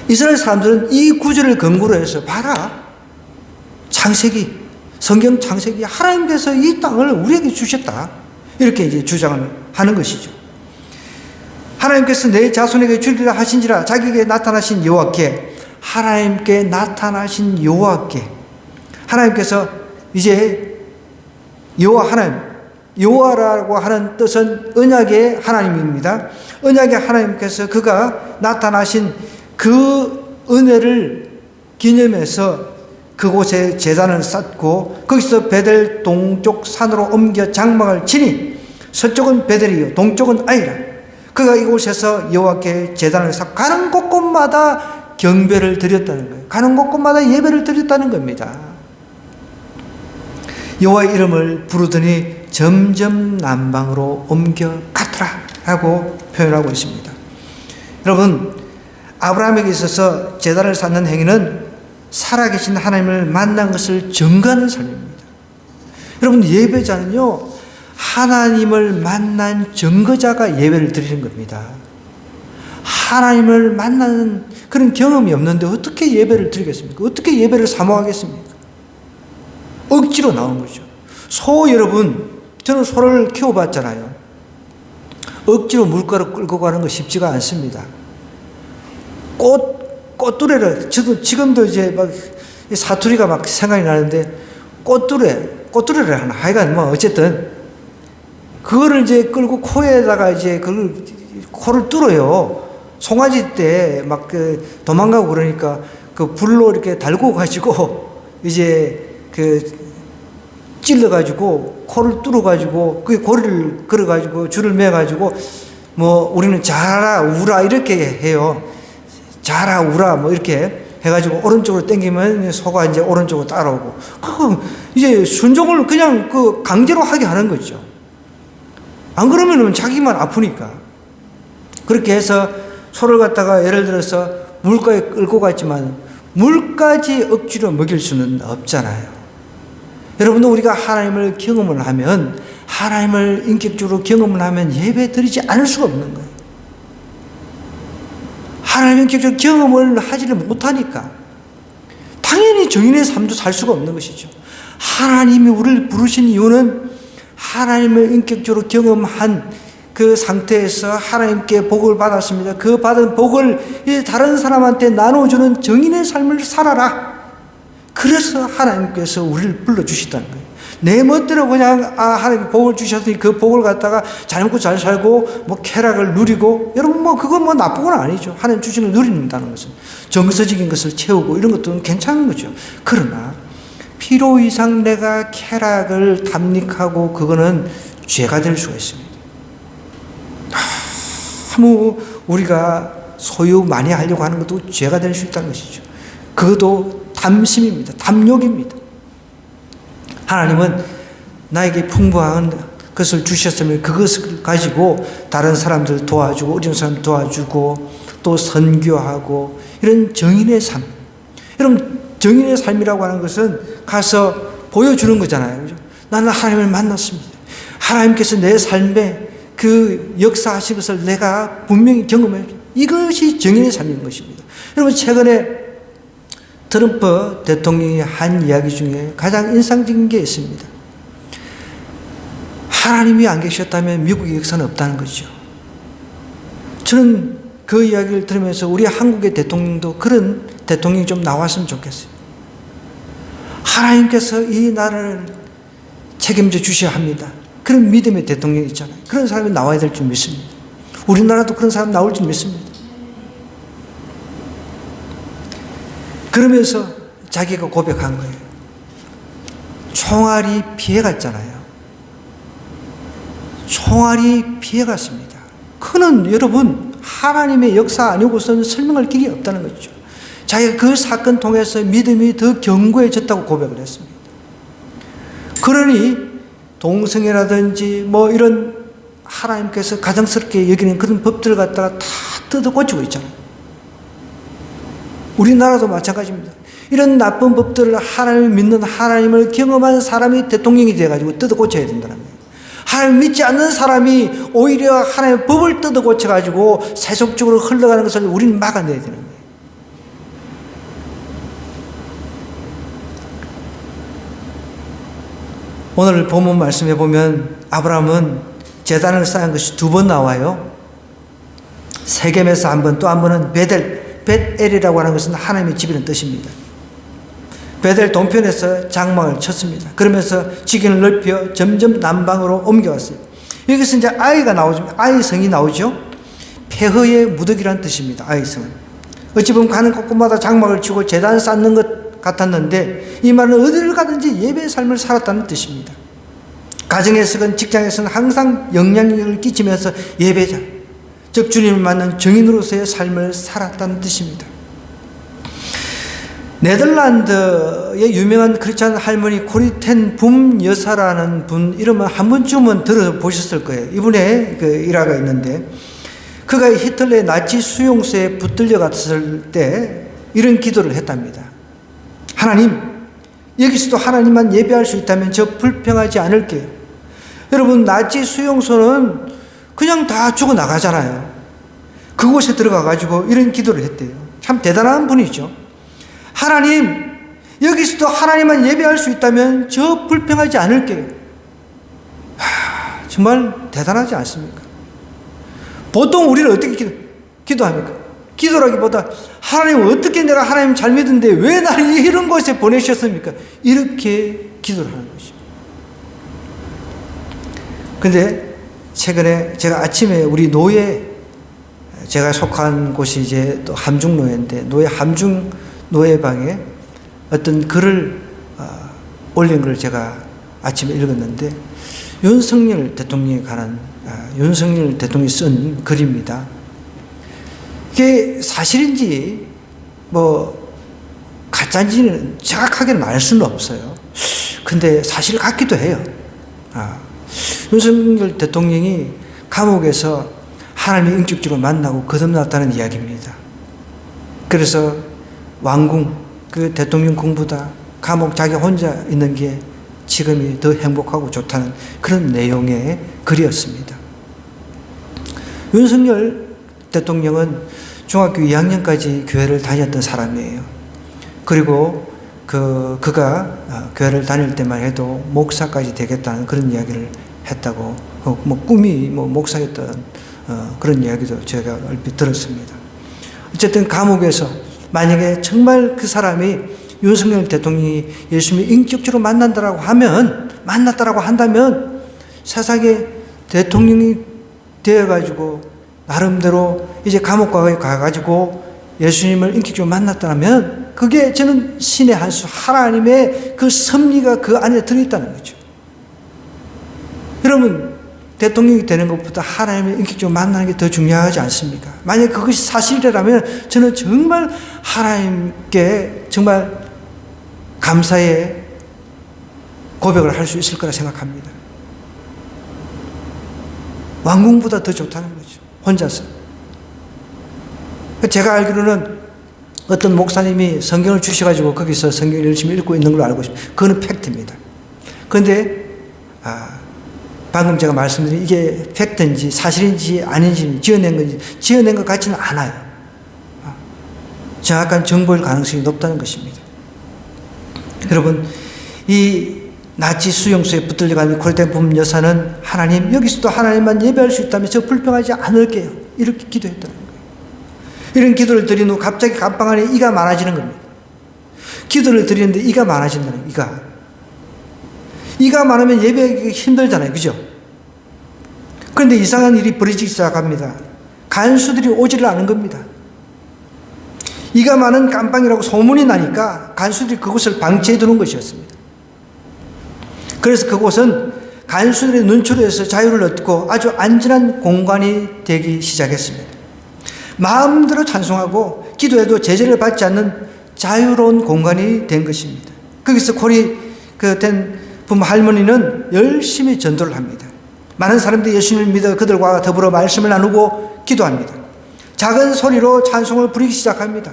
Speaker 1: 이스라엘 사람들은 이 구절을 근거로 해서 봐라. 성경 창세기 하나님께서 이 땅을 우리에게 주셨다. 이렇게 이제 주장을 하는 것이죠. 하나님께서 내 자손에게 주리라 하신지라. 자기에게 나타나신 여호와께 하나님께 나타나신 여호와께, 하나님께서 이제 여호와 하나님, 여호와라고 하는 뜻은 언약의 하나님입니다. 언약의 하나님께서 그가 나타나신 그 은혜를 기념해서 그곳에 제단을 쌓고 거기서 베델 동쪽 산으로 옮겨 장막을 치니 서쪽은 베델이요 동쪽은 아이라. 그가 이곳에서 여호와께 제단을 쌓고 가는 곳곳마다 경배를 드렸다는 거예요. 가는 곳곳마다 예배를 드렸다는 겁니다. 여호와의 이름을 부르더니 점점 남방으로 옮겨 갔더라 하고 표현하고 있습니다. 여러분, 아브라함에게 있어서 제단을 쌓는 행위는 살아계신 하나님을 만난 것을 증거하는 삶입니다. 여러분, 예배자는요, 하나님을 만난 증거자가 예배를 드리는 겁니다. 하나님을 만나는 그런 경험이 없는데 어떻게 예배를 드리겠습니까? 어떻게 예배를 사모하겠습니까? 억지로 나온 거죠. 소 여러분, 저는 소를 키워봤잖아요. 억지로 물가로 끌고 가는 거 쉽지가 않습니다. 꽃두레를, 저도 지금도 이제 막 사투리가 막 생각이 나는데, 꽃두레를 하나. 하여간 뭐 어쨌든, 그거를 이제 끌고 코에다가 이제 그걸 코를 뚫어요. 송아지 때 막 도망가고 그러니까 그 불로 이렇게 달고 가지고 이제 찔러가지고 코를 뚫어가지고 그 고리를 걸어가지고 줄을 매가지고 뭐 우리는 자라 우라 이렇게 해요. 자라 우라 뭐 이렇게 해가지고 오른쪽으로 당기면 소가 이제 오른쪽으로 따라오고 그거 이제 순종을 그냥 강제로 하게 하는 거죠. 안 그러면 자기만 아프니까. 그렇게 해서 소를 갖다가 예를 들어서 물가에 끌고 갔지만 물까지 억지로 먹일 수는 없잖아요. 여러분도 우리가 하나님을 경험을 하면, 하나님을 인격적으로 경험을 하면 예배 드리지 않을 수가 없는 거예요. 하나님의 인격적으로 경험을 하지를 못하니까 당연히 정인의 삶도 살 수가 없는 것이죠. 하나님이 우리를 부르신 이유는 하나님을 인격적으로 경험한 그 상태에서 하나님께 복을 받았습니다. 그 받은 복을 이제 다른 사람한테 나눠주는 정인의 삶을 살아라. 그래서 하나님께서 우리를 불러주시다는 거예요. 내 멋대로 그냥 하나님 복을 주셨으니 그 복을 갖다가 잘 먹고 잘 살고 뭐 쾌락을 누리고, 여러분 뭐 그건 뭐 나쁜 건 아니죠. 하나님 주신 걸 누린다는 것은 정서적인 것을 채우고 이런 것도 괜찮은 거죠. 그러나 필요 이상 내가 쾌락을 탐닉하고 그거는 죄가 될 수가 있습니다. 너무 우리가 소유 많이 하려고 하는 것도 죄가 될 수 있다는 것이죠. 그것도 탐심입니다. 탐욕입니다. 하나님은 나에게 풍부한 것을 주셨으면 그것을 가지고 다른 사람들 도와주고 어려운 사람 도와주고 또 선교하고 이런 정인의 삶. 여러분, 정인의 삶이라고 하는 것은 가서 보여주는 거잖아요. 그죠? 나는 하나님을 만났습니다. 하나님께서 내 삶에 그 역사하신 것을 내가 분명히 경험해요. 이것이 정인의 삶인 것입니다. 여러분, 최근에 트럼프 대통령이 한 이야기 중에 가장 인상적인 게 있습니다. 하나님이 안 계셨다면 미국의 역사는 없다는 거죠. 저는 그 이야기를 들으면서 우리 한국의 대통령도 그런 대통령이 좀 나왔으면 좋겠어요. 하나님께서 이 나라를 책임져 주셔야 합니다. 그런 믿음의 대통령이 있잖아요. 그런 사람이 나와야 될 줄 믿습니다. 우리나라도 그런 사람 나올 줄 믿습니다. 그러면서 자기가 고백한 거예요. 총알이 피해갔잖아요. 총알이 피해갔습니다. 그는 여러분 하나님의 역사 아니고서는 설명할 길이 없다는 거죠. 자기가 그 사건 통해서 믿음이 더 견고해졌다고 고백을 했습니다. 그러니 동성애라든지 뭐 이런 하나님께서 가장스럽게 여기는 그런 법들을 갖다가 다 뜯어 고치고 있잖아요. 우리나라도 마찬가지입니다. 이런 나쁜 법들을 하나님을 믿는 하나님을 경험한 사람이 대통령이 돼가지고 뜯어 고쳐야 된다는 거예요. 하나님 믿지 않는 사람이 오히려 하나님의 법을 뜯어 고쳐가지고 세속적으로 흘러가는 것을 우리는 막아내야 되는 거예요. 오늘 본문 말씀해 보면 아브라함은 제단을 쌓은 것이 2번 나와요. 세겜에서 한 번, 또 한 번은 벳엘이라고 하는 것은 하나님의 집이라는 뜻입니다. 베델 동편에서 장막을 쳤습니다. 그러면서 지경을 넓혀 점점 남방으로 옮겨왔어요. 여기서 이제 아이가 나오죠. 아이성이 나오죠. 폐허의 무더기라는 뜻입니다. 아이성은. 어찌 보면 가는 곳곳마다 장막을 치고 제단 쌓는 것 같았는데 이 말은 어디를 가든지 예배의 삶을 살았다는 뜻입니다. 가정에서건 직장에서는 항상 영향력을 끼치면서 예배자, 즉 주님을 만난 정인으로서의 삶을 살았다는 뜻입니다. 네덜란드의 유명한 크리스찬 할머니 코리텐 붐 여사라는 분 이름은 한 번쯤은 들어보셨을 거예요. 이분의 그 일화가 있는데 그가 히틀러의 나치 수용소에 붙들려 갔을 때 이런 기도를 했답니다. 하나님, 여기서도 하나님만 예배할 수 있다면 저 불평하지 않을게요. 여러분, 나치 수용소는 그냥 다 죽어나가잖아요. 그곳에 들어가가지고 이런 기도를 했대요. 참 대단한 분이죠. 하나님, 여기서도 하나님만 예배할 수 있다면 저 불평하지 않을게요. 정말 대단하지 않습니까? 보통 우리는 어떻게 기도합니까? 기도라기보다 하나님, 어떻게 내가 하나님 잘 믿는데 왜 나를 이런 곳에 보내셨습니까? 이렇게 기도를 하는 것이죠. 근데 최근에 제가 아침에 우리 노예, 제가 속한 곳이 이제 또 함중노예인데 함중 노예방에 어떤 글을 올린 걸 제가 아침에 읽었는데 윤석열 대통령에 관한 윤석열 대통령이 쓴 글입니다. 이게 사실인지 뭐 가짜인지는 정확하게 말 수는 없어요. 근데 사실 같기도 해요. 윤석열 대통령이 감옥에서 하나님을 인격적으로 만나고 거듭났다는 이야기입니다. 그래서 왕궁, 그 대통령 궁보다 감옥 자기 혼자 있는 게 지금이 더 행복하고 좋다는 그런 내용의 글이었습니다. 윤석열 대통령은 중학교 2학년까지 교회를 다녔던 사람이에요. 그리고 그가 교회를 다닐 때만 해도 목사까지 되겠다는 그런 이야기를 했다고, 꿈이 목사였던 그런 이야기도 제가 얼핏 들었습니다. 어쨌든 감옥에서 만약에 정말 그 사람이 윤석열 대통령이 예수님을 인격적으로 만났다라고 한다면 세상에 대통령이 되어가지고 나름대로 이제 감옥 가가지고 예수님을 인격적으로 만났다면 그게 저는 신의 한 수, 하나님의 그 섭리가 그 안에 들어있다는 거죠. 여러분, 대통령이 되는 것보다 하나님을 인격적으로 만나는 게 더 중요하지 않습니까? 만약 그것이 사실이라면 저는 정말 하나님께 정말 감사의 고백을 할 수 있을 거라 생각합니다. 왕궁보다 더 좋다는 거죠. 혼자서. 제가 알기로는 어떤 목사님이 성경을 주셔가지고 거기서 성경을 열심히 읽고 있는 걸로 알고 있습니다. 그거는 팩트입니다. 그런데 방금 제가 말씀드린 이게 팩트인지 사실인지 아닌지 지어낸 것 같지는 않아요. 정확한 정보일 가능성이 높다는 것입니다. 여러분, 이 나치 수용소에 붙들려간 코리텐 붐 여사는 하나님, 여기서도 하나님만 예배할 수 있다면 저 불평하지 않을게요. 이렇게 기도했다는 거예요. 이런 기도를 드린 후 갑자기 감방 안에 이가 많아지는 겁니다. 기도를 드리는데 이가 많아진다는 거예요. 이가 많으면 예배하기 힘들잖아요. 그죠? 그런데 이상한 일이 벌어지기 시작합니다. 간수들이 오지를 않은 겁니다. 이가 많은 감방이라고 소문이 나니까 간수들이 그곳을 방치해 두는 것이었습니다. 그래서 그곳은 간수들의 눈초리에서 자유를 얻고 아주 안전한 공간이 되기 시작했습니다. 마음대로 찬송하고 기도해도 제재를 받지 않는 자유로운 공간이 된 것입니다. 거기서 코리텐 붐 할머니는 열심히 전도를 합니다. 많은 사람들이 예수님을 믿어 그들과 더불어 말씀을 나누고 기도합니다. 작은 소리로 찬송을 부르기 시작합니다.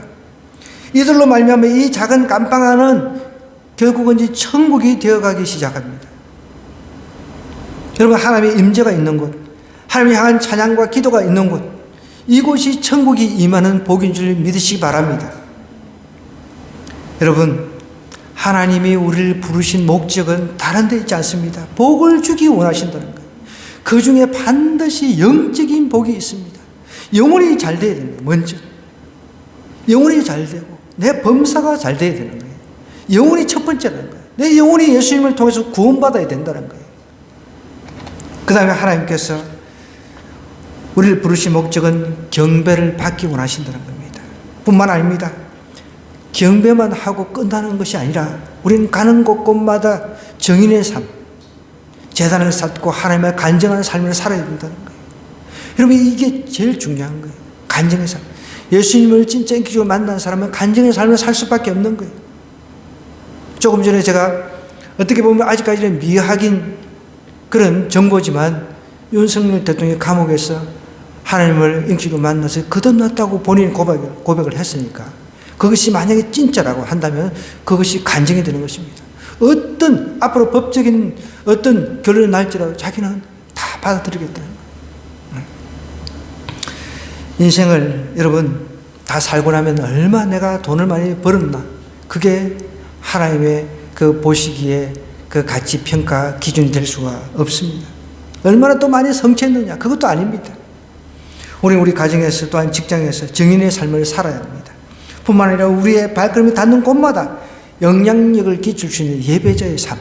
Speaker 1: 이들로 말미암아 이 작은 감방 안은 결국은 이제 천국이 되어가기 시작합니다. 여러분, 하나님의 임재가 있는 곳, 하나님을 향한 찬양과 기도가 있는 곳, 이곳이 천국이 임하는 복인 줄 믿으시기 바랍니다. 여러분, 하나님이 우리를 부르신 목적은 다른 데 있지 않습니다. 복을 주기 원하신다는 거예요. 그 중에 반드시 영적인 복이 있습니다. 영혼이 잘 돼야 됩니다. 먼저 영혼이 잘 되고 내 범사가 잘 돼야 되는 거예요. 영혼이 첫 번째라는 거예요. 내 영혼이 예수님을 통해서 구원받아야 된다는 거예요. 그 다음에 하나님께서 우리를 부르신 목적은 경배를 받기 원하신다는 겁니다. 뿐만 아닙니다. 경배만 하고 끝나는 것이 아니라 우리는 가는 곳곳마다 정인의 삶, 제단을 쌓고 하나님의 간증하는 삶을 살아야 된다는 거예요. 여러분, 이게 제일 중요한 거예요. 간증의 삶. 예수님을 진짜 인격적으로 만난 사람은 간증의 삶을 살 수밖에 없는 거예요. 조금 전에 제가 어떻게 보면 아직까지는 미확인 그런 정보지만 윤석열 대통령이 감옥에서 하나님을 인격적으로 만나서 거듭났다고 본인이 고백을 했으니까 그것이 만약에 진짜라고 한다면 그것이 간증이 되는 것입니다. 어떤 앞으로 법적인 어떤 결론이 날지라도 자기는 다 받아들이겠다는 거예요. 인생을 여러분 다 살고 나면 얼마 내가 돈을 많이 벌었나, 그게 하나님의 그 보시기에 그 가치 평가 기준이 될 수가 없습니다. 얼마나 또 많이 성취했느냐, 그것도 아닙니다. 우리 가정에서 또한 직장에서 정인의 삶을 살아야 합니다. 뿐만 아니라 우리의 발걸음이 닿는 곳마다 영향력을 끼칠 수 있는 예배자의 삶,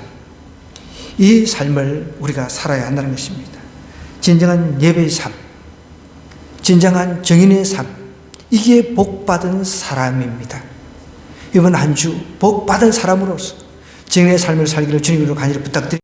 Speaker 1: 이 삶을 우리가 살아야 한다는 것입니다. 진정한 예배의 삶, 진정한 정인의 삶, 이게 복받은 사람입니다. 이번 한 주 복받은 사람으로서 정인의 삶을 살기를 주님으로 간절히 부탁드립니다.